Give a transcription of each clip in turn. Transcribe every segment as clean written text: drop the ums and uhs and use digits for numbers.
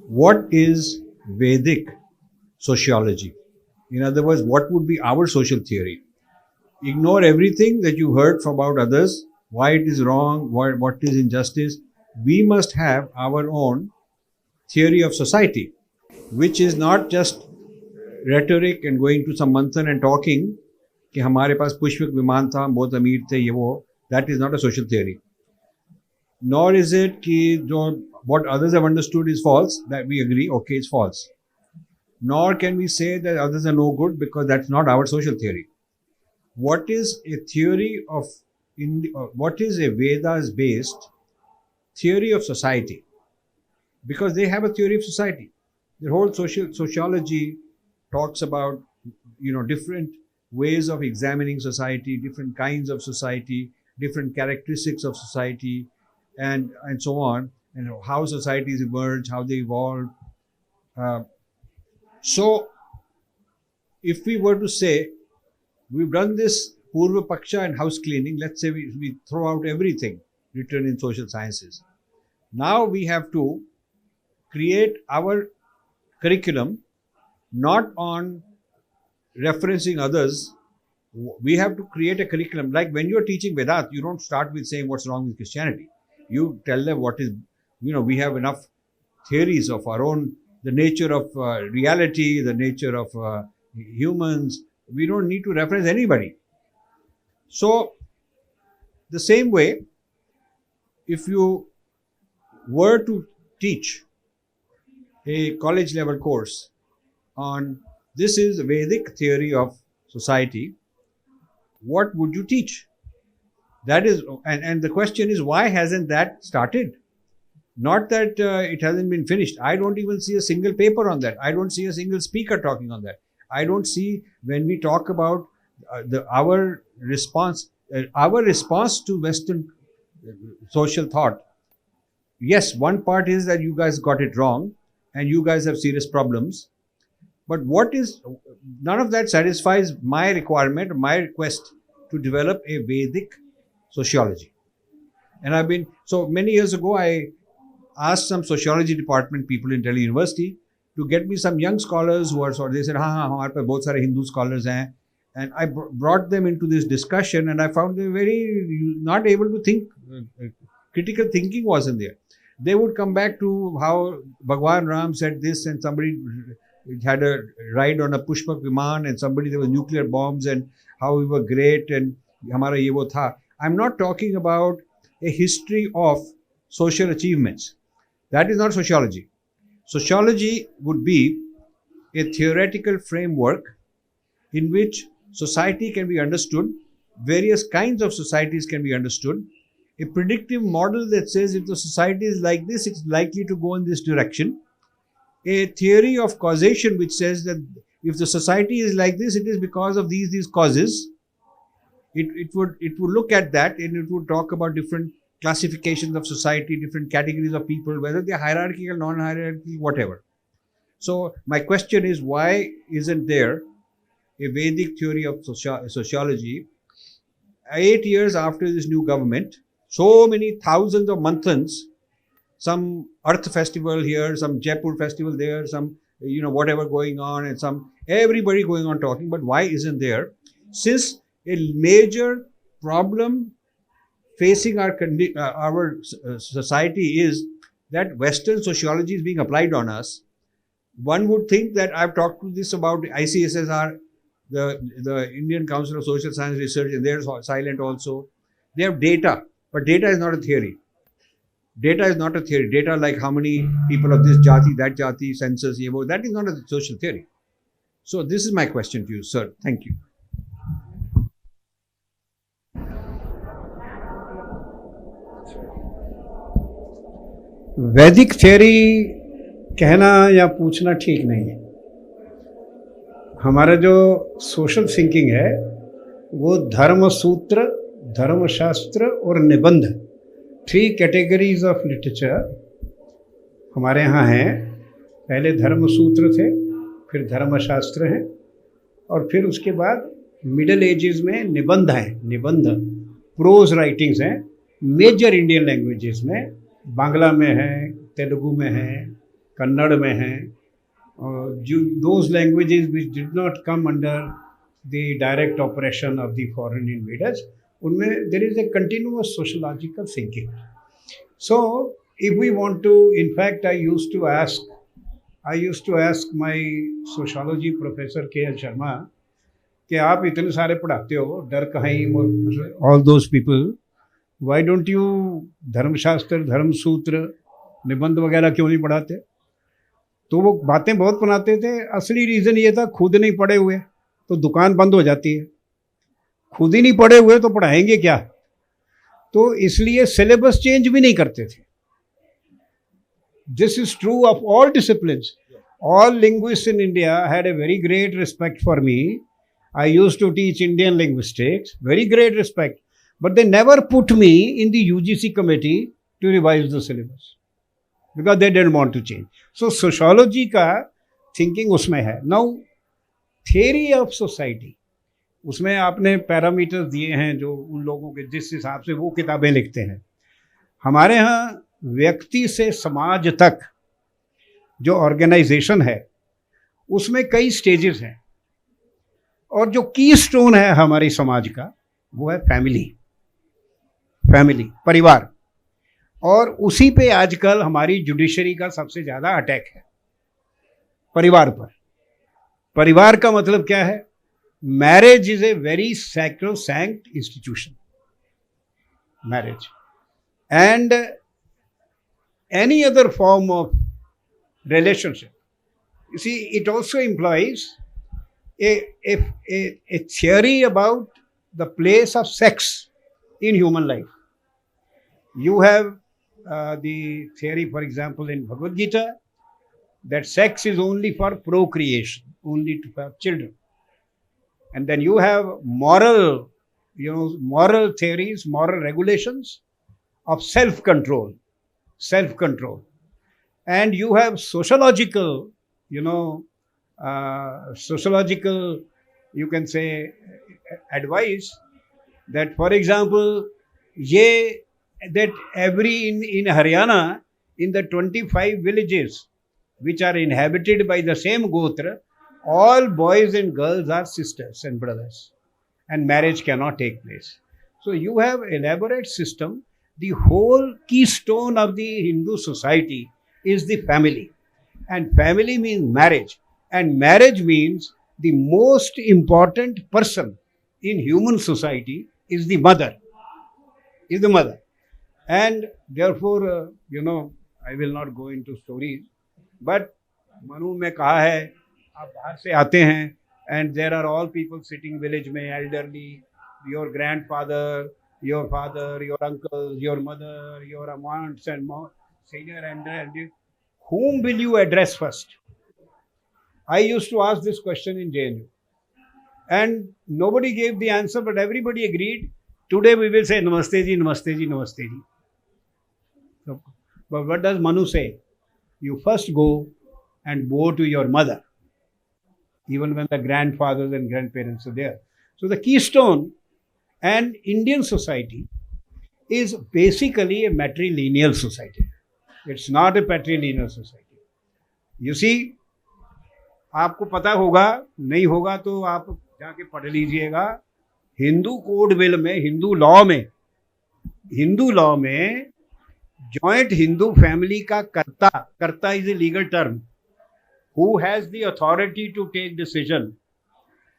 what is Vedic sociology? In other words, what would be our social theory? Ignore everything that you heard from about others, why it is wrong, what is injustice. We must have our own theory of society, which is not just rhetoric and going to some manthan and talking कि हमारे पास पुष्पक विमान था, हम बहुत अमीर थे, ये वो. That is not a social theory. Nor is it कि जो what others have understood is false, that we agree, okay, it's false. Nor can we say that others are no good, because that's not our social theory. What is a theory of, what is a Vedas based theory of society? Because they have a theory of society. Their whole sociology talks about, different ways of examining society, different kinds of society, different characteristics of society, and so on, and how societies emerge, how they evolve. So, if we were to say, we've done this Purva Paksha and house cleaning, let's say we throw out everything written in social sciences. Now we have to create our curriculum not on referencing others. We have to create a curriculum. Like when you're teaching Vedat, you don't start with saying what's wrong with Christianity. You tell them what is, we have enough theories of our own, the nature of reality, the nature of humans. We don't need to reference anybody. So, the same way, if you were to teach a college level course on this is the Vedic theory of society, what would you teach? That is, and the question is, why hasn't that started? Not that it hasn't been finished. I don't even see a single paper on that. I don't see a single speaker talking on that. I don't see, when we talk about our response to Western social thought. Yes, one part is that you guys got it wrong and you guys have serious problems. But none of that satisfies my requirement, my request to develop a Vedic sociology. And so many years ago, I asked some sociology department people in Delhi University to get me some young scholars who are they said, हमारे पास बहुत सारे Hindu scholars हैं. And I brought them into this discussion, and I found them very not able to think. Critical thinking wasn't there. They would come back to how Bhagwan Ram said this, and somebody had a ride on a Pushpak Viman, and there was nuclear bombs, and how we were great, and hamara ye wo tha. I'm not talking about a history of social achievements. That is not sociology. Sociology would be a theoretical framework in which society can be understood, various kinds of societies can be understood, a predictive model that says if the society is like this, it's likely to go in this direction, a theory of causation which says that if the society is like this, it is because of these causes. It would look at that, and it would talk about different classifications of society, different categories of people, whether they're hierarchical, non-hierarchical, whatever. So my question is, why isn't there a Vedic theory of sociology? 8 years after this new government, so many thousands of manthans, some Earth festival here, some Jaipur festival there, some whatever going on, and some everybody going on talking, but why isn't there? Since a major problem facing our society is that Western sociology is being applied on us. One would think that I've talked to this about ICSSR, the Indian Council of Social Science Research, and they're silent also. They have data, but data is not a theory. Data is not a theory. Data like how many people of this jati, that jati, census, that is not a social theory. So this is my question to you, sir. Thank you. वैदिक theory कहना या पूछना ठीक नहीं है. हमारा जो social thinking है वो धर्म सूत्र, धर्मशास्त्र और निबंध, 3 कैटेगरीज ऑफ लिटरेचर हमारे यहाँ हैं. पहले धर्म सूत्र थे, फिर धर्मशास्त्र हैं, और फिर उसके बाद मिडल एजेस में निबंध हैं. निबंध प्रोज राइटिंग्स हैं मेजर इंडियन लैंग्वेजेस में. बांग्ला में है, तेलुगु में है, कन्नड़ में हैं, जो those languages which did not come under the direct operation of the foreign invaders, उनमें there is a continuous sociological thinking. So if we want to, in fact I used to ask my sociology professor K.L. Sharma कि आप इतने सारे पढ़ाते हो, डरकहाइम और all those people, why don't you धर्मशास्त्र, धर्मसूत्र, निबंध वगैरह क्यों नहीं पढ़ाते? तो वो बातें बहुत बनाते थे. असली रीज़न ये था, खुद नहीं पढ़े हुए तो दुकान बंद हो जाती है, खुद ही नहीं पढ़े हुए तो पढ़ाएंगे क्या? तो इसलिए सिलेबस चेंज भी नहीं करते थे. This is true of all disciplines. All linguists in India had a very great respect for me. I used to teach Indian linguistics, very great respect. But they never put me in the UGC committee to revise the syllabus because they didn't want to change. So sociology का thinking उसमें है. Now theory of society, उसमें आपने parameters दिए हैं जो उन लोगों के जिस हिसाब से वो किताबें लिखते हैं. हमारे यहाँ व्यक्ति से समाज तक जो ऑर्गेनाइजेशन है उसमें कई स्टेजेस हैं, और जो की स्टोन है हमारी समाज का वो है फैमिली, परिवार. और उसी पे आजकल हमारी जुडिशरी का सबसे ज़्यादा अटैक है, परिवार पर. परिवार का मतलब क्या है? Marriage is a very sacrosanct institution, marriage, and any other form of relationship. You see, it also implies a theory about the place of sex in human life. You have the theory, for example, in Bhagavad Gita, that sex is only for procreation, only to have children. And then you have moral theories, moral regulations of self-control, and you have sociological, you can say, advice that, for example, that in Haryana, in the 25 villages which are inhabited by the same Gotra, all boys and girls are sisters and brothers, and marriage cannot take place. So you have elaborate system. The whole keystone of the Hindu society is the family, and family means marriage, and marriage means the most important person in human society is the mother, and therefore I will not go into stories, but Manu में कहा है, आप बाहर से आते हैं, and there are all people sitting village में, elderly, your grandfather, your father, your uncles, your mother, your aunts and senior, and whom will you address first? I used to ask this question in JNU, and nobody gave the answer, but everybody agreed. Today we will say Namaste ji, Namaste ji, Namaste ji. So, but what does Manu say? You first go and bow to your mother, even when the grandfathers and grandparents are there. So the keystone and Indian society is basically a matrilineal society. It's not a patrilineal society. You see, आपको पता होगा, नहीं होगा तो आप जाके पढ़ लीजिएगा. हिंदू कोड बिल में, हिंदू लॉ में जॉइंट हिंदू फैमिली का कर्ता is a legal term. Who has the authority to take decision?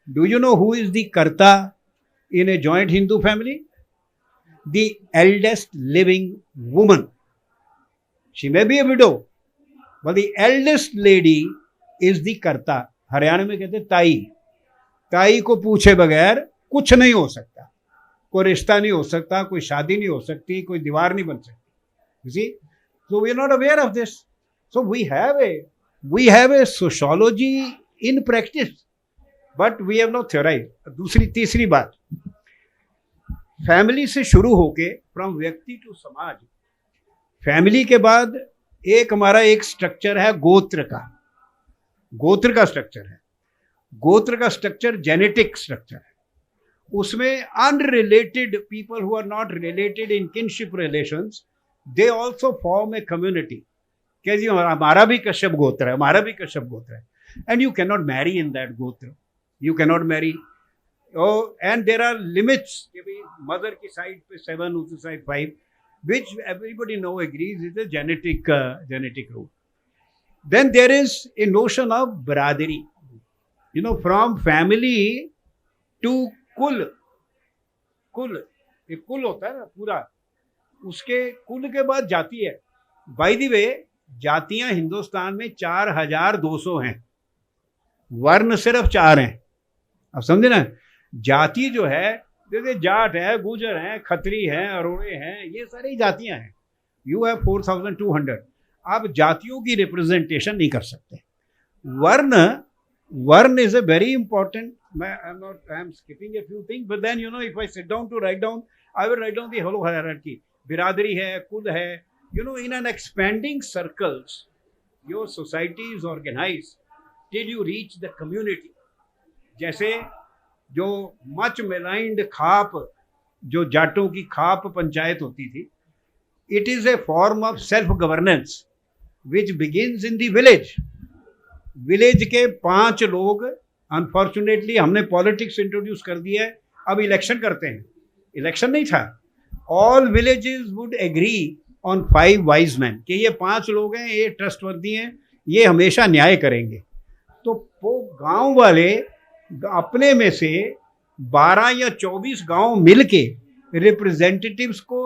Do you know who is the karta in a joint Hindu family? The eldest living woman. She may be a widow, but the eldest lady is the karta. Haryana में कहते ताई को पूछे बगैर कुछ नहीं हो सकता, कोई रिश्ता नहीं हो सकता, कोई शादी नहीं हो सकती, कोई दीवार नहीं बन सकती. You see, so we are not aware of this. So we have a sociology in practice, but we have not theorized. तीसरी बात, फैमिली से शुरू होके फ्रॉम व्यक्ति टू समाज, फैमिली के बाद हमारा एक स्ट्रक्चर है गोत्र का स्ट्रक्चर जेनेटिक स्ट्रक्चर है. उसमें unrelated people who are not related in kinship relations, they also form a community. क्या जी हमारा भी कश्यप गोत्र है, हमारा भी कश्यप गोत्र है. And you can not marry in that gotra, you can not marry. And there are limits कि भाई मदर की साइड पे 7, उसकी side 5, which everybody now agrees is a genetic rule. Then there is a notion of biradari, you know, from family to kul. एक कुल होता है ना पूरा, उसके कुल के बाद जाति है. बाय द वे जातियां हिंदुस्तान में 4200 हैं, वर्ण सिर्फ 4 हैं. अब समझे ना, जाति जो है जैसे जाट है, गुजर हैं, खत्री हैं, अरोड़े हैं, ये सारी जातियां हैं. You have 4200. आप जातियों की रिप्रेजेंटेशन नहीं कर सकते. Varna is a very important. I am skipping a few things, but then you know if I sit down to write down, I will write down the whole hierarchy. बिरादरी है, कुल है, you know, in an expanding circles your society is organise till you reach the community. जैसे जो much मेलाइंड खाप, जो जाटों की खाप पंचायत होती थी, it is a form of self governance which begins in the village. Village के 5 लोग, अनफॉर्चुनेटली हमने पॉलिटिक्स इंट्रोड्यूस कर दिया है, अब इलेक्शन करते हैं. इलेक्शन नहीं था. All villages would agree on 5 wise man कि ये 5 लोग हैं, ये ट्रस्टवर्दी हैं, ये हमेशा न्याय करेंगे. तो वो गांव वाले अपने में से 12 या 24 गांव मिलके रिप्रेजेंटेटिव्स को,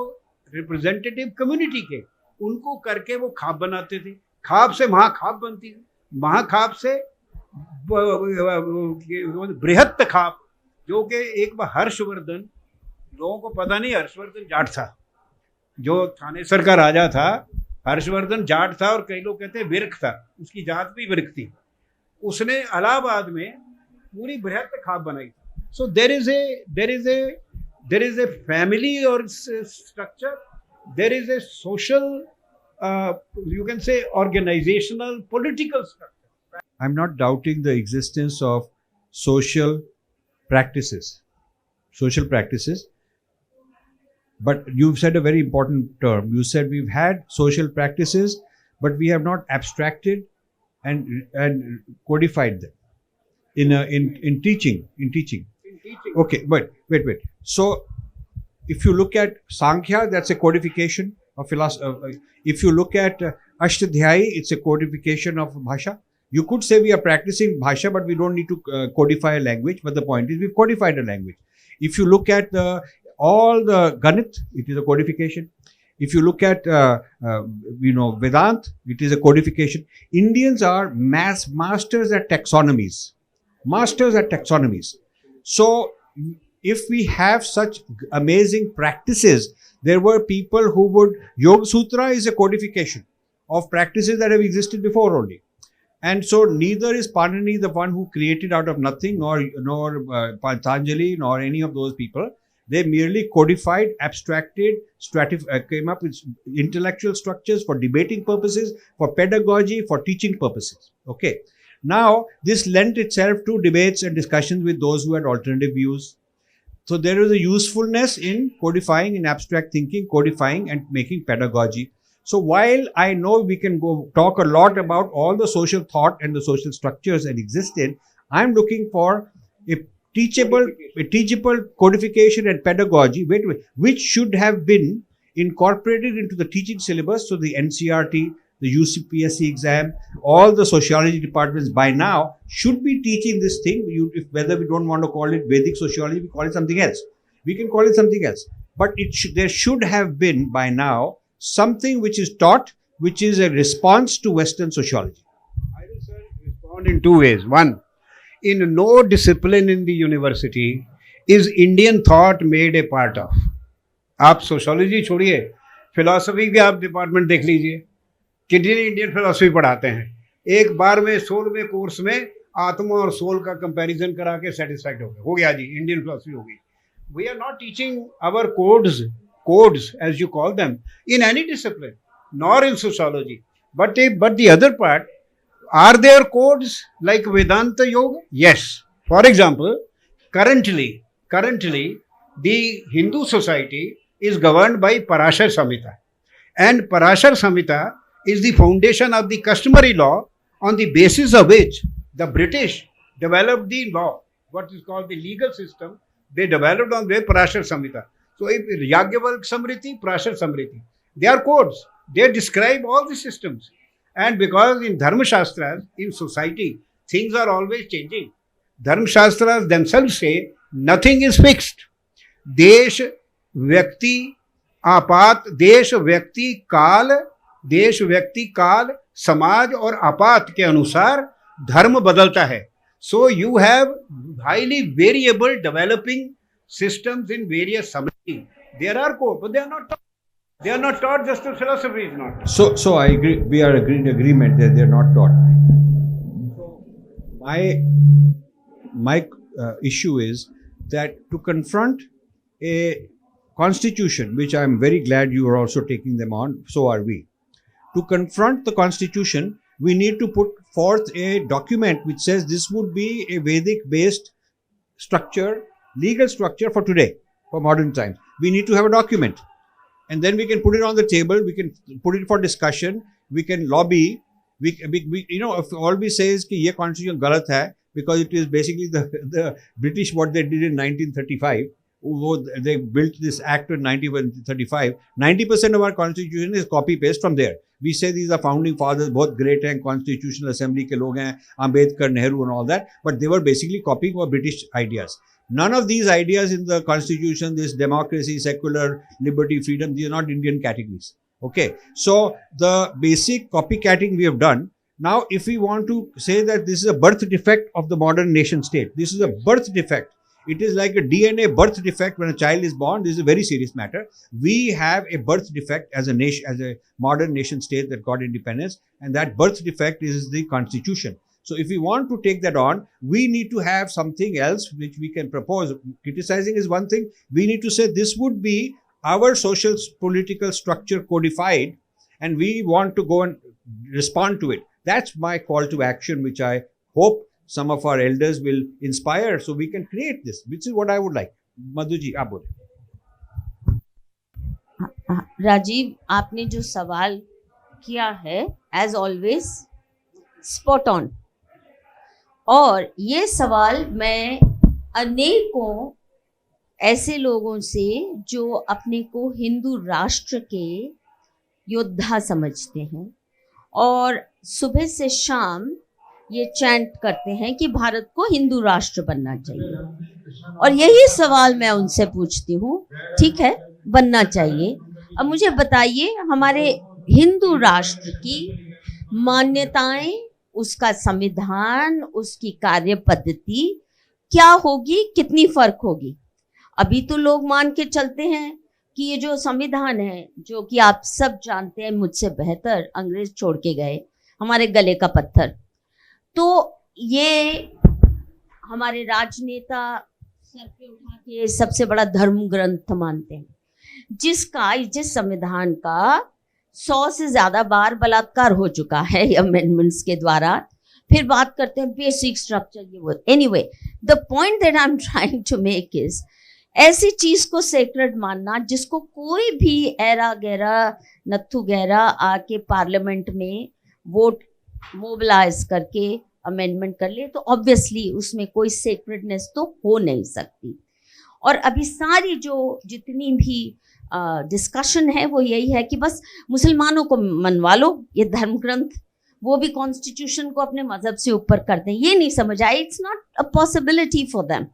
रिप्रेजेंटेटिव कम्युनिटी के, उनको करके वो खाप बनाते थे. खाप से महाखाप बनती थी, महाखाप से बृहत्त खाप, जो कि एक बार हर्षवर्धन, लोगों को पता नहीं हर्षवर्धन जाट था, जो थानेसर का राजा था, हर्षवर्धन जाट था, और कई लोग कहते हैं विरक था, उसकी जात भी विरक थी. उसने इलाहाबाद में पूरी बृहत खाप बनाई. सो देर इज ए फैमिली और structure, there is a social, you can say organizational, political structure. I'm not doubting the existence of social practices, but you've said a very important term. You said we've had social practices, but we have not abstracted and codified them in teaching. Okay, but wait. So if you look at Sankhya, that's a codification of philosophy. If you look at Ashtadhyayi, it's a codification of Bhasha. You could say we are practicing Bhasha, but we don't need to codify a language. But the point is, we've codified a language. If you look at all the Ganit, it is a codification. If you look at Vedant, it is a codification. Indians are masters at taxonomies. So if we have such amazing practices, there were people who would, Yoga Sutra is a codification of practices that have existed before only. And so neither is Panini the one who created out of nothing, nor Patanjali, nor any of those people. They merely codified, abstracted, came up with intellectual structures for debating purposes, for pedagogy, for teaching purposes. Okay. Now, this lent itself to debates and discussions with those who had alternative views. So there is a usefulness in codifying, in abstract thinking, codifying and making pedagogy. So while I know we can go talk a lot about all the social thought and the social structures that existed, I'm looking for a teachable codification and pedagogy, which should have been incorporated into the teaching syllabus. So the NCRT, the UCPSC exam, all the sociology departments by now should be teaching this thing. Whether we don't want to call it Vedic sociology, we call it something else. We can call it something else. But there should have been by now something which is taught, which is a response to Western sociology. I will, sir, respond in 2 ways. One, in no discipline in the university is Indian thought made a part of. आप sociology छोड़िए, philosophy के आप department देख लीजिए, कितनी Indian philosophy पढ़ाते हैं. एक बार में 16वें कोर्स में आत्मा और सोल का कंपैरिजन करा के सेटिस्फाइड हो गया जी, इंडियन फिलॉसफी हो गई. We are not teaching our codes as you call them in any discipline, nor in sociology. But the other part, are there codes like Vedanta Yoga? Yes. For example, currently the Hindu society is governed by Parashar Samhita, and Parashar Samhita is the foundation of the customary law on the basis of which the British developed the law, what is called the legal system. They developed on the Parashar Samhita. So if Yagyavalk Samriti, Parashar Samriti, they are codes. They describe all the systems. And because in Dharma Shastras, in society, things are always changing. Dharma Shastras themselves say nothing is fixed. देश व्यक्ति आपात, देश व्यक्ति काल समाज और आपात के अनुसार धर्म बदलता है. So you have highly variable developing systems in various samritis. There are code, but they are not taught. They are not taught, just as philosophy is not. So I agree. We are in agreement that they are not taught. My issue is that to confront a constitution, which I am very glad you are also taking them on, so are we. To confront the constitution, we need to put forth a document which says this would be a Vedic-based structure, legal structure for today, for modern times. We need to have a document. And then we can put it on the table, we can put it for discussion, we can lobby. We if all we say is that this constitution is wrong because it is basically the British, what they did in 1935. They built this act in 1935. 90% of our constitution is copy paste from there. We say these are founding fathers, बहुत great हैं, constitutional assembly के लोग हैं, Ambedkar, Nehru and all that, but they were basically copying our British ideas. None of these ideas in the constitution, this democracy, secular, liberty, freedom, these are not Indian categories. Okay, so the basic copycatting we have done. Now, if we want to say that this is a birth defect of the modern nation state, this is a birth defect. It is like a DNA birth defect when a child is born. This is a very serious matter. We have a birth defect as a nation, as a modern nation state that got independence, and that birth defect is the constitution. So if we want to take that on, we need to have something else which we can propose. Criticizing is one thing. We need to say this would be our social political structure codified, and we want to go and respond to it. That's my call to action, which I hope some of our elders will inspire, so we can create this, which is what I would like. Madhu ji, आप बोले. राजीव, आपने जो सवाल किया है, as always, spot on. और ये सवाल मैं अनेकों ऐसे लोगों से जो अपने को हिंदू राष्ट्र के योद्धा समझते हैं और सुबह से शाम ये चैंट करते हैं कि भारत को हिंदू राष्ट्र बनना चाहिए, और यही सवाल मैं उनसे पूछती हूँ, ठीक है, बनना चाहिए. अब मुझे बताइए, हमारे हिंदू राष्ट्र की मान्यताएं, उसका संविधान, उसकी कार्य पद्धति क्या होगी, कितनी फर्क होगी? अभी तो लोग मान के चलते हैं कि ये जो संविधान है, जो कि आप सब जानते हैं मुझसे बेहतर, अंग्रेज छोड़ के गए, हमारे गले का पत्थर, तो ये हमारे राजनेता सर पे उठा के सबसे बड़ा धर्म ग्रंथ मानते हैं, जिस संविधान का 100 से ज्यादा बार बलात्कार हो चुका है अमेंडमेंट्स के द्वारा. फिर बात करते हैं बेसिक स्ट्रक्चर, ये वो. Anyway, the point that I am trying to make is, ऐसी चीज को सेक्रेड मानना जिसको कोई भी ऐरा गैरा नत्थु गैरा आके पार्लियामेंट में वोट मोबिलाइज करके अमेंडमेंट कर ले, तो ऑब्वियसली उसमें कोई सेक्रेडनेस तो हो नहीं सकती. और अभी सारी जो जितनी भी डिस्कशन है वो यही है कि बस मुसलमानों को मनवा लो ये धर्म ग्रंथ, वो भी कॉन्स्टिट्यूशन को अपने मजहब से ऊपर कर दें. ये नहीं समझ आए, it's not a possibility for them.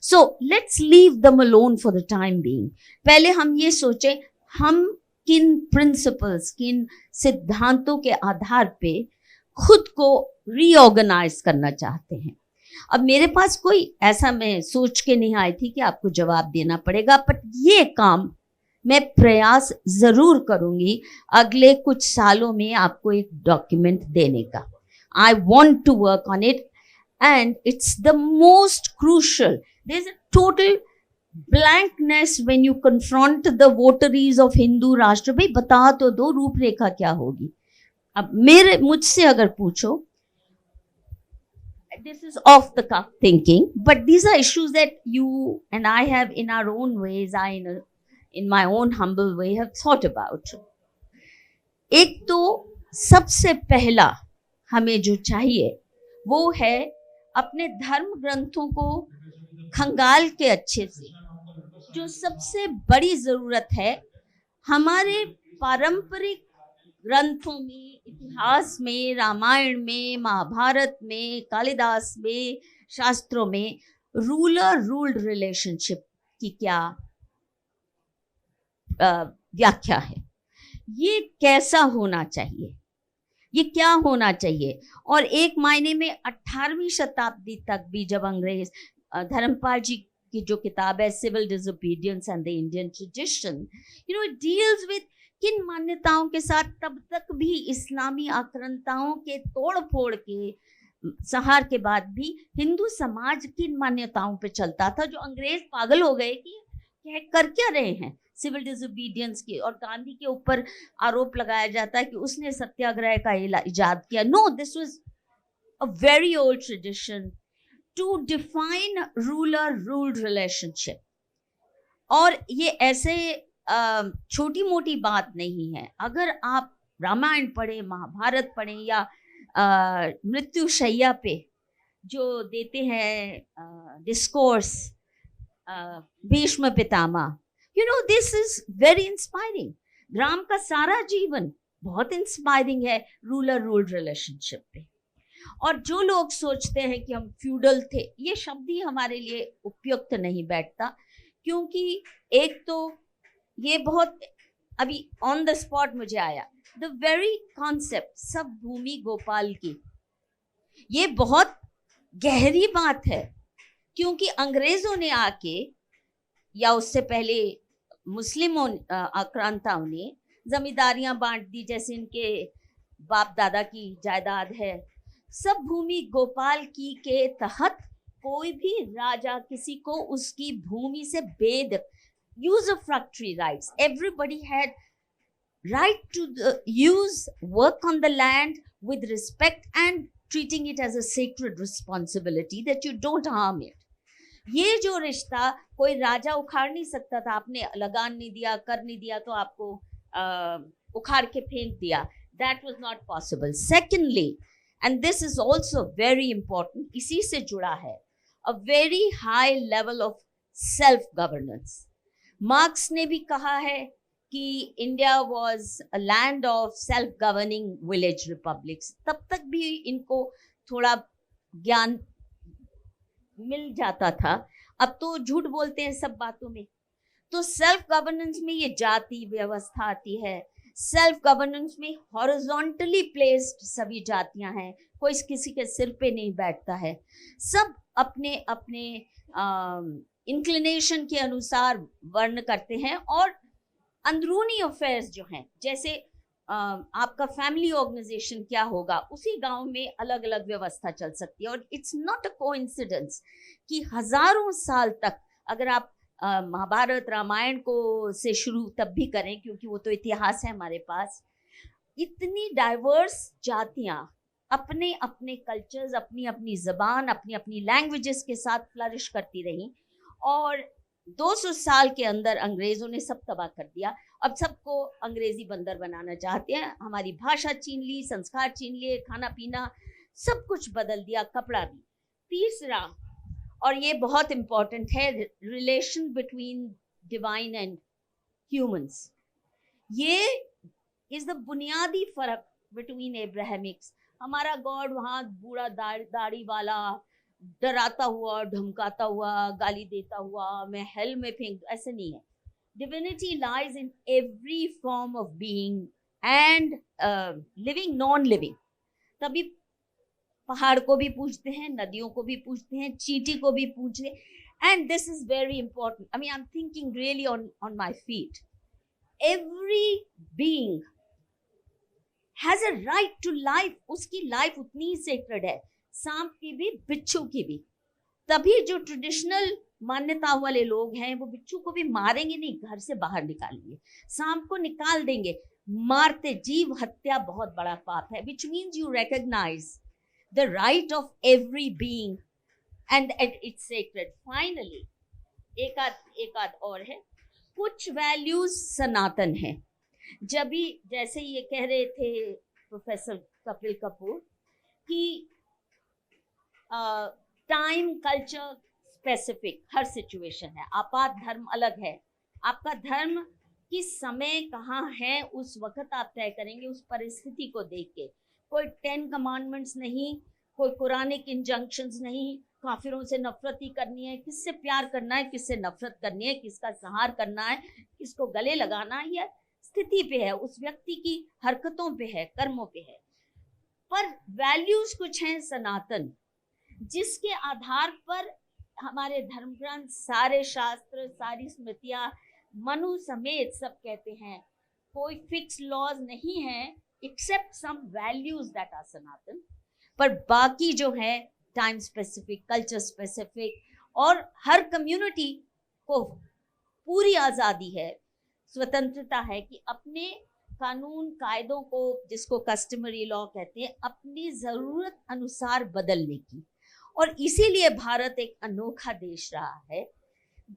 So let's leave them alone for the time being. पहले हम ये सोचें, हम किन प्रिंसिपल्स, किन सिद्धांतों के आधार पे खुद को रीऑर्गेनाइज करना चाहते हैं. अब मेरे पास कोई ऐसा, मैं सोच के नहीं आई थी कि आपको जवाब देना पड़ेगा, बट ये काम मैं प्रयास जरूर करूंगी अगले कुछ सालों में आपको एक डॉक्यूमेंट देने का. I want to work on it and it's the most crucial. There is a total blankness when you confront the votaries of Hindu Rashtra. भाई बता तो दो रूपरेखा क्या होगी. अब मुझसे अगर पूछो, this is off the cuff thinking, but these are issues that you and I have in our own ways, in my own humble way have thought about. एक तो सबसे पहला हमें जो चाहिए वो है अपने धर्म ग्रंथों को खंगाल के अच्छे से, जो सबसे बड़ी जरूरत है हमारे पारंपरिक ग्रंथों में, इतिहास में, रामायण में, महाभारत में, कालिदास में, शास्त्रों में रूलर रूल्ड रिलेशनशिप की क्या व्याख्या है, ये कैसा होना चाहिए, ये क्या होना चाहिए। और एक मायने में 18वीं शताब्दी तक भी जब अंग्रेज धर्मपाल जी की जो किताब है civil disobedience and the Indian tradition, it deals with किन मान्यताओं के साथ तब तक भी इस्लामी आक्रांताओं के तोड़ फोड़ के संहार के बाद भी हिंदू समाज किन मान्यताओं पे चलता था, जो अंग्रेज पागल हो गए कि कर क्या रहे हैं सिविल डिसोबीडियंस की। और गांधी के ऊपर आरोप लगाया जाता है कि उसने सत्याग्रह का इजाद किया। No, this was a very old tradition to define ruler ruled relationship. और ये ऐसे छोटी मोटी बात नहीं है। अगर आप रामायण पढ़ें, महाभारत पढ़ें, या मृत्यु शैया पे जो देते हैं discourse Bhishma Pitamah, this is very inspiring. Ram का सारा जीवन बहुत इंस्पायरिंग है रूलर रूल्ड रिलेशनशिप पे। और जो लोग सोचते हैं कि हम फ्यूडल थे, ये शब्द ही हमारे लिए उपयुक्त नहीं बैठता, क्योंकि एक तो ये बहुत अभी ऑन द स्पॉट मुझे आया, द वेरी कॉन्सेप्ट सब भूमि गोपाल की, ये बहुत गहरी बात है। क्योंकि अंग्रेजों ने आके, या उससे पहले मुस्लिमों आक्रांताओं ने जमींदारियां बांट दी, जैसे इनके बाप दादा की जायदाद है। सब भूमि गोपाल की के तहत कोई भी राजा किसी को उसकी भूमि से बेद usufructuary rights. Everybody had right to use, work on the land with respect and treating it as a sacred responsibility that you don't harm it. ये जो रिश्ता कोई राजा उखाड़ नहीं सकता था। आपने लगान नहीं दिया, कर नहीं दिया, तो आपको उखाड़ के फेंक दिया। That was not possible. Secondly, and this is also very important, इसी से जुड़ा है a very high level of self-governance. Marks ने भी कहा है कि India was a land of self governing village republics. तब तक भी इनको थोड़ा ज्ञान मिल जाता था, अब तो झूठ बोलते हैं सब बातों में। तो सेल्फ गवर्नेंस में ये जाति व्यवस्था आती है। सेल्फ गवर्नेंस में हॉरिजॉन्टली प्लेस्ड सभी जातियां हैं, कोई किसी के सिर पे नहीं बैठता है, सब अपने अपने इंक्लिनेशन के अनुसार वर्ण करते हैं। और अंदरूनी अफेयर्स जो हैं, जैसे आपका फैमिली ऑर्गेनाइजेशन क्या होगा, उसी गांव में अलग अलग व्यवस्था चल सकती है। और इट्स नॉट अ कोइंसिडेंस कि हजारों साल तक, अगर आप महाभारत रामायण को से शुरू तब भी करें, क्योंकि वो तो इतिहास है हमारे पास, इतनी डाइवर्स जातियां अपने अपने कल्चर्स, अपनी अपनी जबान, अपनी अपनी लैंग्वेजेस के साथ फ्लरिश करती रहीं। और 200 साल के अंदर अंग्रेजों ने सब तबाह कर दिया। अब सबको अंग्रेजी बंदर बनाना चाहते हैं, हमारी भाषा छीन ली, संस्कार छीन लिए, खाना पीना सब कुछ बदल दिया, कपड़ा भी। तीसरा, और ये बहुत इंपॉर्टेंट है, relation between divine and humans. ये इज द बुनियादी फर्क बिटवीन एब्राहमिक्स। हमारा गॉड वहाँ बूढ़ा दाढ़ी वाला, डराता हुआ, धमकाता हुआ, गाली देता हुआ, मैं हेल में फेंक, ऐसे नहीं है। Divinity lies in every form of being and living, non living. तभी पहाड़ को भी पूछते हैं, नदियों को भी पूछते हैं, चींटी को भी पूछते हैं। And this is very important. I mean, I am thinking really on my feet. Every being has a right to life. उसकी लाइफ उतनी ही सेक्रेड है, सांप की भी, बिच्छू की भी। तभी जो ट्रेडिशनल मान्यता वाले लोग हैं वो बिच्छू को भी मारेंगे नहीं, घर से बाहर निकालेंगे, सांप को निकाल देंगे। मारते जीव हत्या बहुत बड़ा पाप है, which means you recognise the right of every being and it's sacred. Finally एक आध और है, कुछ वैल्यूज सनातन हैं। जब भी, जैसे ये कह रहे थे प्रोफेसर कपिल कपूर कि टाइम कल्चर स्पेसिफिक हर सिचुएशन है। आपात धर्म अलग है, आपका धर्म किस समय कहाँ है उस वक्त आप तय करेंगे उस परिस्थिति को देख के। कोई 10 कमांडमेंट्स नहीं, कोई कुरानिक इंजंक्शंस नहीं, काफिरों से नफरत ही करनी है, किससे प्यार करना है, किससे नफरत करनी है, किसका संहार करना है, किसको गले लगाना है, यह स्थिति पे है, उस व्यक्ति की हरकतों पे है, कर्मों पे है। पर वैल्यूज कुछ हैं सनातन, जिसके आधार पर हमारे धर्म ग्रंथ, सारे शास्त्र, सारी स्मृतियां, मनु समेत सब कहते हैं कोई फिक्स लॉज नहीं है except some values that are Sanatan. पर बाकी जो है टाइम स्पेसिफिक, कल्चर स्पेसिफिक, और हर कम्युनिटी को पूरी आज़ादी है, स्वतंत्रता है कि अपने कानून कायदों को, जिसको कस्टमरी लॉ कहते हैं, अपनी ज़रूरत अनुसार बदलने की। और इसीलिए भारत एक अनोखा देश रहा है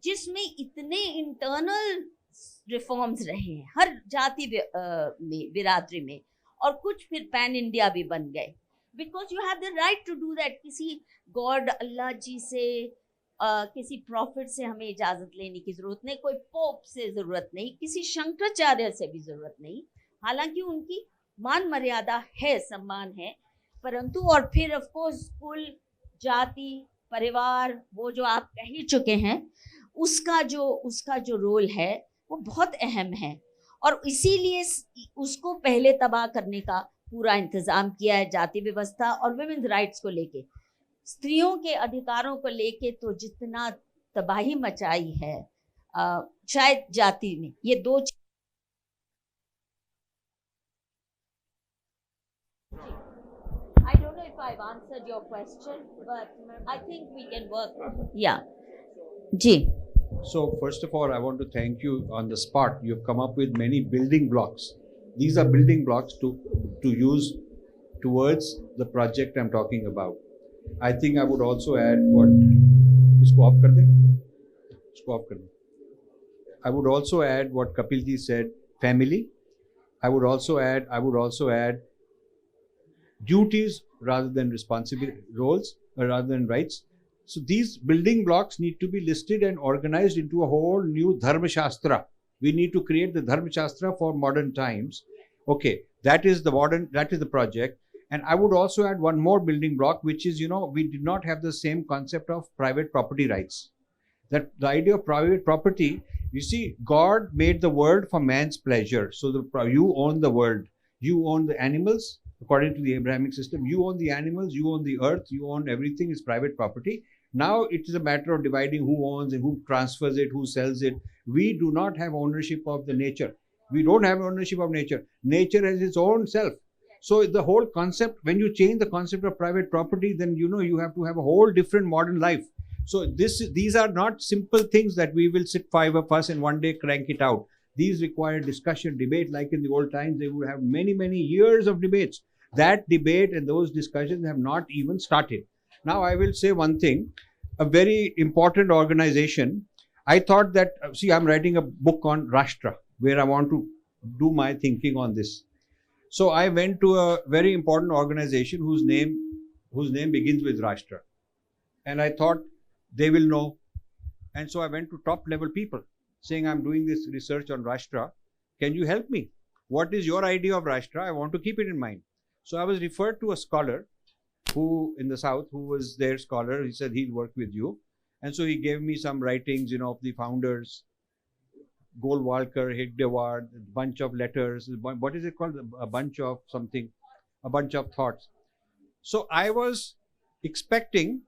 जिसमें इतने इंटरनल रिफॉर्म्स रहे हैं हर जाति में, बिरादरी में, और कुछ फिर पैन इंडिया भी बन गए। Because you have the right to do that. किसी गॉड अल्लाह जी से, किसी प्रॉफिट से हमें इजाज़त लेने की ज़रूरत नहीं, कोई पोप से ज़रूरत नहीं, किसी शंकराचार्य से भी ज़रूरत नहीं। हालांकि उनकी मान मर्यादा है, सम्मान है, परंतु और फिर ऑफ कोर्स कुल, जाति, परिवार, वो जो आप कह ही चुके हैं, उसका जो रोल है वो बहुत अहम है। और इसीलिए उसको पहले तबाह करने का पूरा इंतज़ाम किया है जाति व्यवस्था और विमेन्स राइट्स को लेके, स्त्रियों के अधिकारों को लेके तो जितना तबाही मचाई है शायद जाति में, ये दो I don't know if I've answered your question, but I think we can work. Yeah. Ji. So first of all, I want to thank you on the spot. You've come up with many building blocks. These are building blocks to use towards the project I'm talking about. I think I would also add what. इसको off कर दें? इसको off कर दें. I would also add what Kapil ji said. Family. I would also add duties rather than responsibility, roles rather than rights. So these building blocks need to be listed and organized into a whole new Dharma Shastra. We need to create the Dharma Shastra for modern times. Okay, that is the project. And I would also add one more building block, which is, we did not have the same concept of private property rights. That the idea of private property, you see, God made the world for man's pleasure. So you own the world, you own the animals. According to the Abrahamic system, you own the animals, you own the earth, you own everything is private property. Now it is a matter of dividing who owns and who transfers it, who sells it. We do not have ownership of the nature. We don't have ownership of nature. Nature has its own self. So the whole concept, when you change the concept of private property, then you have to have a whole different modern life. So these are not simple things that we will sit 5 of us and one day crank it out. These require discussion, debate. Like in the old times, they would have many, many years of debates. That debate and those discussions have not even started. Now I will say one thing, a very important organization. I thought that, I'm writing a book on Rashtra, where I want to do my thinking on this. So I went to a very important organization whose name begins with Rashtra. And I thought they will know. And so I went to top level people saying, I'm doing this research on Rashtra. Can you help me? What is your idea of Rashtra? I want to keep it in mind. So I was referred to a scholar who in the south, who was their scholar. He said he'll work with you. And so he gave me some writings, of the founders, Golwalkar, Hegdewar, a bunch of letters. What is it called? A bunch of something, a bunch of thoughts. So I was expecting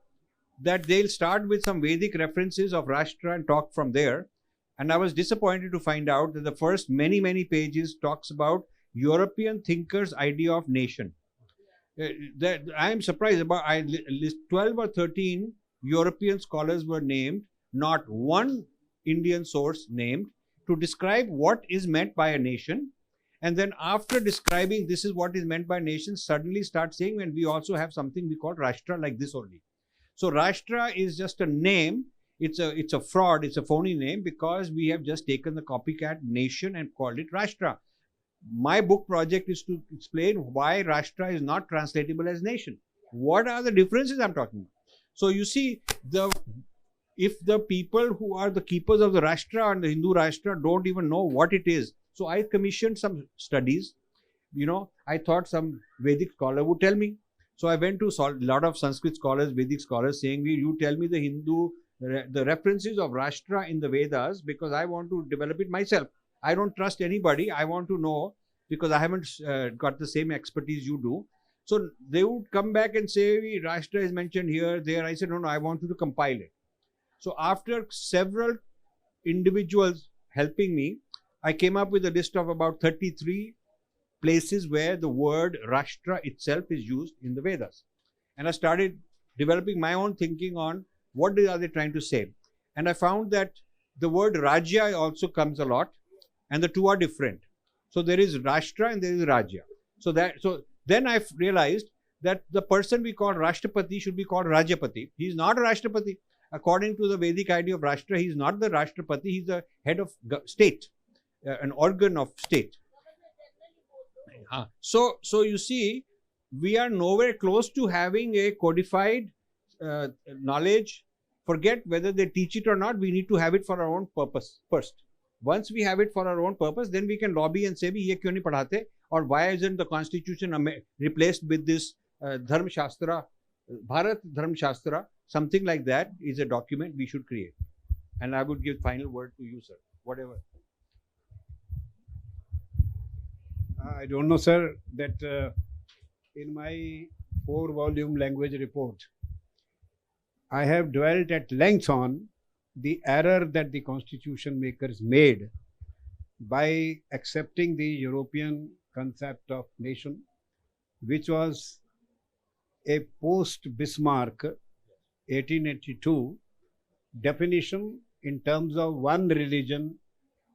that they'll start with some Vedic references of Rashtra and talk from there. And I was disappointed to find out that the first many, many pages talks about European thinkers' idea of nation. I am surprised about, I list 12 or 13 European scholars were named, not one Indian source named, to describe what is meant by a nation. And then after describing this is what is meant by nation, suddenly start saying, and we also have something we call Rashtra, like this only. So Rashtra is just a name. It's a fraud. It's a phony name because we have just taken the copycat nation and called it Rashtra. my book project is to explain why Rashtra is not translatable as nation. What are the differences I'm talking about? So you see, if the people who are the keepers of the Rashtra and the Hindu Rashtra don't even know what it is, so I commissioned some studies. I thought some Vedic scholar would tell me. So I went to a lot of Sanskrit scholars, Vedic scholars, saying, you tell me the references of Rashtra in the Vedas, because I want to develop it myself. I don't trust anybody. I want to know, because I haven't got the same expertise you do. So they would come back and say, Rashtra is mentioned here, there. I said, no, I want you to compile it. So after several individuals helping me, I came up with a list of about 33 places where the word Rashtra itself is used in the Vedas. And I started developing my own thinking on what are they trying to say. And I found that the word Rajya also comes a lot, and the two are different. So there is Rashtra and there is Rajya. So then I realized that the person we call Rashtrapati should be called Rajapati. He is not a Rashtrapati. According to the Vedic idea of Rashtra, he is not the Rashtrapati, he is the head of state, an organ of state. So you see, we are nowhere close to having a codified knowledge. Forget whether they teach it or not, we need to have it for our own purpose first. Once we have it for our own purpose, then we can lobby and say, ye kyun nahi padhate, or why isn't the constitution replaced with this Dharma Shastra, Bharat Dharma Shastra, something like that is a document we should create. And I would give final word to you, sir, whatever. I don't know, sir, that in my 4-volume language report, I have dwelt at length on the error that the constitution makers made by accepting the European concept of nation, which was a post-Bismarck 1882 definition in terms of one religion,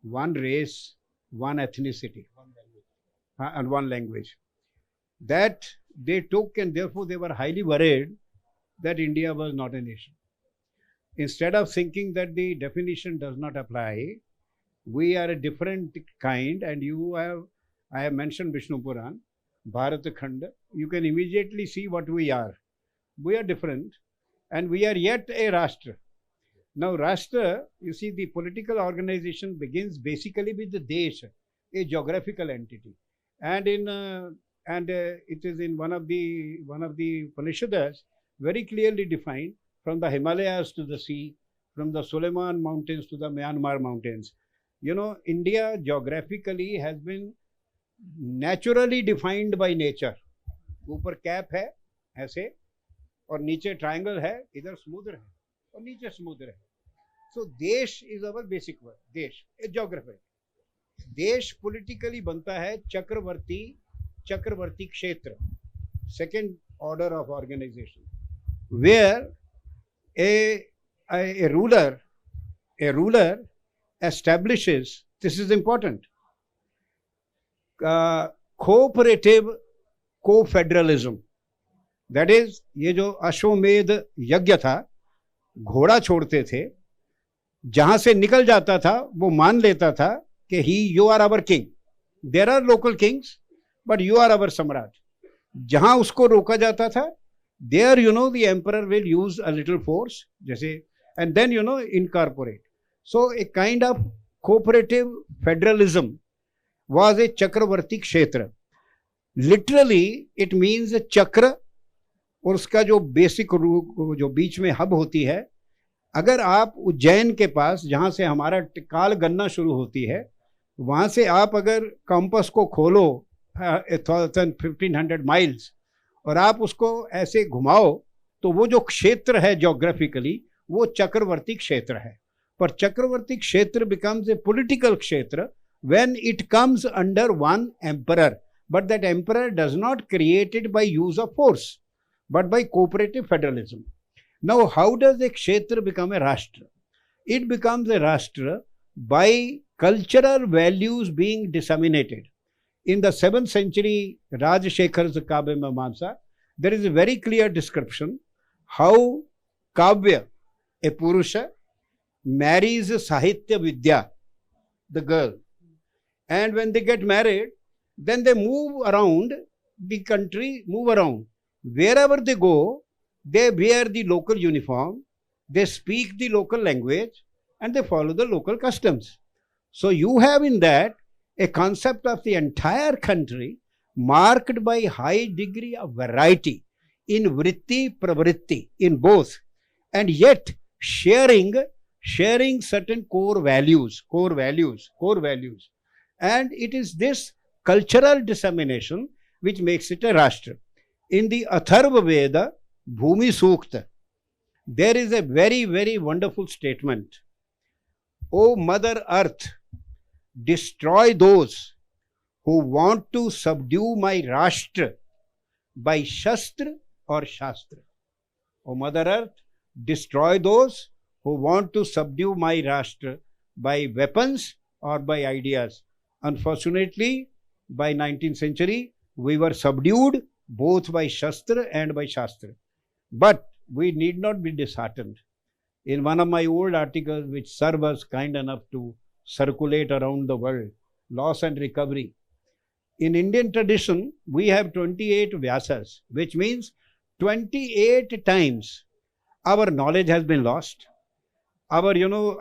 one race, one ethnicity, and one language. That they took, and therefore they were highly worried that India was not a nation. Instead of thinking that the definition does not apply, we are a different kind, and I have mentioned Vishnu Puran, Bharat Khanda, you can immediately see what we are. We are different, and we are yet a Rashtra. Now Rashtra, you see, the political organization begins basically with the Desh, a geographical entity. And it is in one of the Upanishads very clearly defined, from the Himalayas to the sea, from the Suleiman mountains to the Myanmar mountains. India geographically has been naturally defined by nature. ऊपर cap है ऐसे, और नीचे triangle है, इधर समुद्र है और नीचे समुद्र है. So देश is our basic word. देश, a geography. देश politically बनता है चक्रवर्ती क्षेत्र, second order of organization, where a ruler establishes, this is important, cooperative co-federalism. That is, ये जो अश्वमेध यज्ञ था, घोड़ा छोड़ते थे, जहां से निकल जाता था वो मान लेता था कि you are our king. There are local kings, but you are our सम्राट. जहां उसको रोका जाता था, there the emperor will use a little force, जैसे, and then incorporate. So a kind of cooperative federalism was a Chakravarti Kshetra. Literally it means a chakra, और उसका जो बेसिक जो बीच में हब होती है, अगर आप उज्जैन के पास जहाँ से हमारा काल गन्ना शुरू होती है, वहाँ से आप अगर कंपास को खोलो 1500 माइल्स और आप उसको ऐसे घुमाओ, तो वो जो क्षेत्र है जोग्राफिकली वो चक्रवर्ती क्षेत्र है. पर चक्रवर्ती क्षेत्र becomes a political क्षेत्र when it comes under one emperor, but that emperor does not create it by use of force, but by cooperative federalism. Now, how does a kshetra become a rashtra? It becomes a rashtra by cultural values being disseminated. In the 7th century Rajshekhar's Kavya Mimamsa, there is a very clear description how Kavya, a Purusha, marries Sahitya Vidya, the girl. And when they get married, then they move around the country, move around. Wherever they go, they wear the local uniform, they speak the local language, and they follow the local customs. So you have in that a concept of the entire country marked by high degree of variety in vritti, pravritti, in both, and yet sharing certain core values. And it is this cultural dissemination which makes it a Rashtra. In the Atharva Veda, Bhumi Sukta, there is a very, very wonderful statement. O Mother Earth, destroy those who want to subdue my Rashtra by Shastra or Shastra. O Mother Earth, destroy those who want to subdue my Rashtra by weapons or by ideas. Unfortunately, by 19th century, we were subdued both by Shastra and by Shastra. But we need not be disheartened. In one of my old articles, which Sir was kind enough to circulate around the world, Loss and Recovery, in Indian tradition, we have 28 Vyasas, which means 28 times our knowledge has been lost, our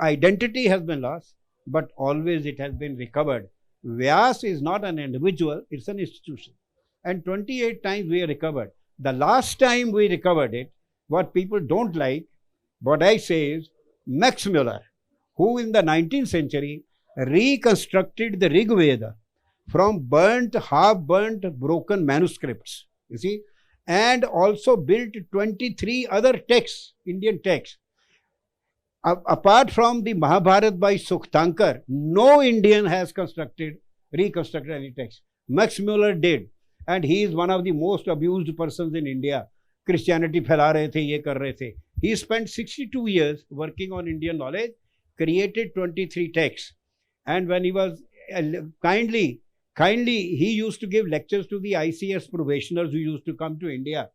identity has been lost, but always it has been recovered. Vyas is not an individual, it's an institution. And 28 times we recovered. The last time we recovered it, what people don't like, what I say is, Max Muller, who in the 19th century reconstructed the Rig Veda from burnt, half-burnt, broken manuscripts, you see, and also built 23 other texts, Indian texts. Apart from the Mahabharata by Sukhtankar, no Indian has reconstructed any text. Max Muller did, and he is one of the most abused persons in India. Christianity फैला रहे थे, ये कर रहे थे. He spent 62 years working on Indian knowledge, created 23 texts, and when he was kindly, he used to give lectures to the ICS probationers who used to come to India,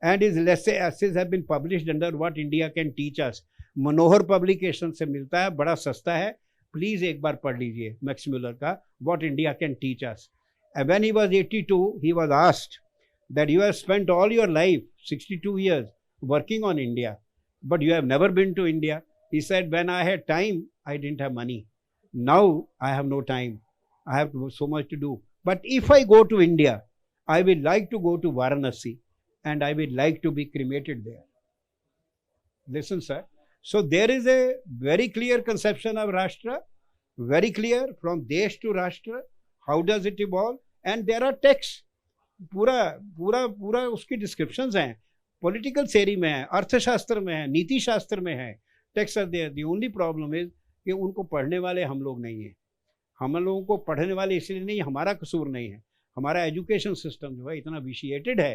and his essays have been published under What India Can Teach Us. Manohar publication से मिलता है, बड़ा सस्ता है, please एक बार पढ़ लीजिए max Muller का what India can teach us. And when he was 82, he was asked that you have spent all your life, 62 years, working on India, but you have never been to India. He said, when I had time, I didn't have money. Now I have no time. I have so much to do. But if I go to India, I will like to go to Varanasi and I will like to be cremated there. Listen, sir. So there is a very clear conception of Rashtra, very clear from Desh to Rashtra. How does it evolve? And there are texts. पूरा उसकी descriptions हैं. Political theory में है, अर्थशास्त्र में है, नीति शास्त्र में है. Texts are there. The only problem is कि उनको पढ़ने वाले हम लोग नहीं हैं. हम लोगों को पढ़ने वाले इसलिए नहीं, हमारा कसूर नहीं है. हमारा एजुकेशन सिस्टम जो है इतना विशिएटेड है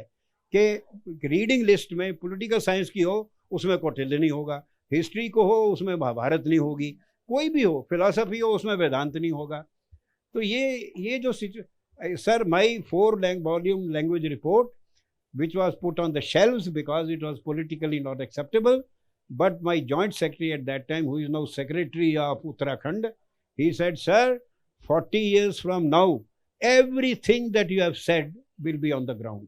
कि रीडिंग लिस्ट में पॉलिटिकल साइंस की हो उसमें कौटिल्य नहीं होगा, हिस्ट्री को हो उसमें महाभारत नहीं होगी, कोई भी हो, फिलॉसफी हो उसमें वेदांत नहीं होगा. तो ये जो sir, my 4-volume language report which was put on the shelves because it was politically not acceptable, but my joint secretary at that time, who is now secretary of Uttarakhand, he said, sir, 40 years from now everything that you have said will be on the ground.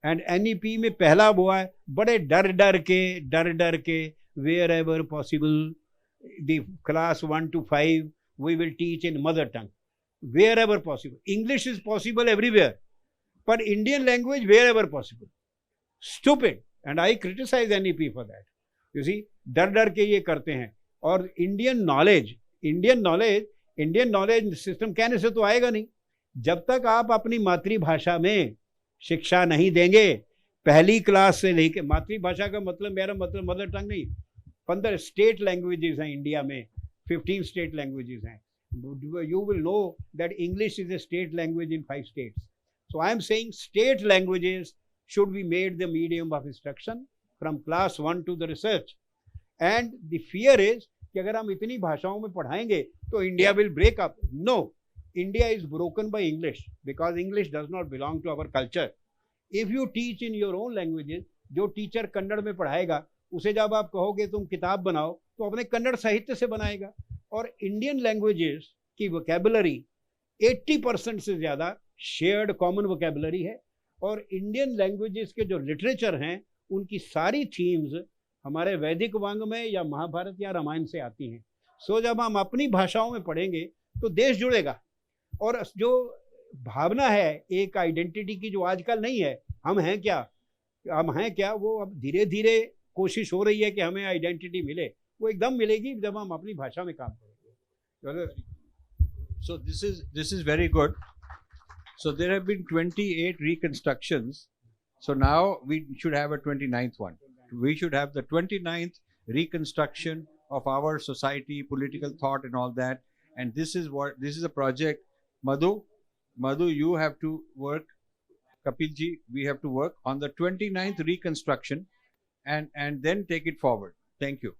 And NEP में पहला हुआ है, बड़े डर के wherever possible, the class 1 to 5 we will teach in mother tongue, wherever possible. English is possible everywhere, but Indian language wherever possible. Stupid. And I criticize NEP for that. You see, डर के ये करते हैं. और Indian knowledge system कहने से तो आएगा नहीं जब तक आप अपनी मातृभाषा में शिक्षा नहीं देंगे. पहली क्लास से लेकर, मातृभाषा का मतलब, मेरा मतलब मदर टंग नहीं, 15 स्टेट लैंग्वेजेस हैं इंडिया में, 15 स्टेट लैंग्वेजेस हैं. You will know that English is a state language in 5 states. So I am saying state languages should be made the medium of instruction from class 1 to the research. And the fear is कि अगर हम इतनी भाषाओं में पढ़ाएंगे तो India will break up. No, India is broken by English because English does not belong to our culture. If you teach in your own languages, जो teacher Kannada में पढ़ाएगा उसे जब आप कहोगे तुम किताब बनाओ तो अपने कन्नड़ साहित्य से बनाएगा. और इंडियन लैंग्वेजेस की वोकेबुलरी 80% से ज़्यादा शेयर्ड कॉमन वोकेबलरी है, और इंडियन लैंग्वेजेस के जो लिटरेचर हैं उनकी सारी थीम्स हमारे वैदिक वांग में या महाभारत या रामायण से आती हैं। सो जब हम अपनी भाषाओं में पढ़ेंगे तो देश जुड़ेगा, और जो भावना है एक आइडेंटिटी की जो आजकल नहीं है, हम हैं क्या, वो अब धीरे धीरे कोशिश हो रही है कि हमें आइडेंटिटी मिले, वो एकदम मिलेगी जब हम अपनी भाषा में काम करेंगे। So this is very good. So there have been 28 reconstructions. So now we should have a 29th one. We should have the 29th reconstruction of our society, political thought and all that. And this is a project. Madhu, you have to work. Kapilji, we have to work on the 29th reconstruction and then take it forward. Thank you.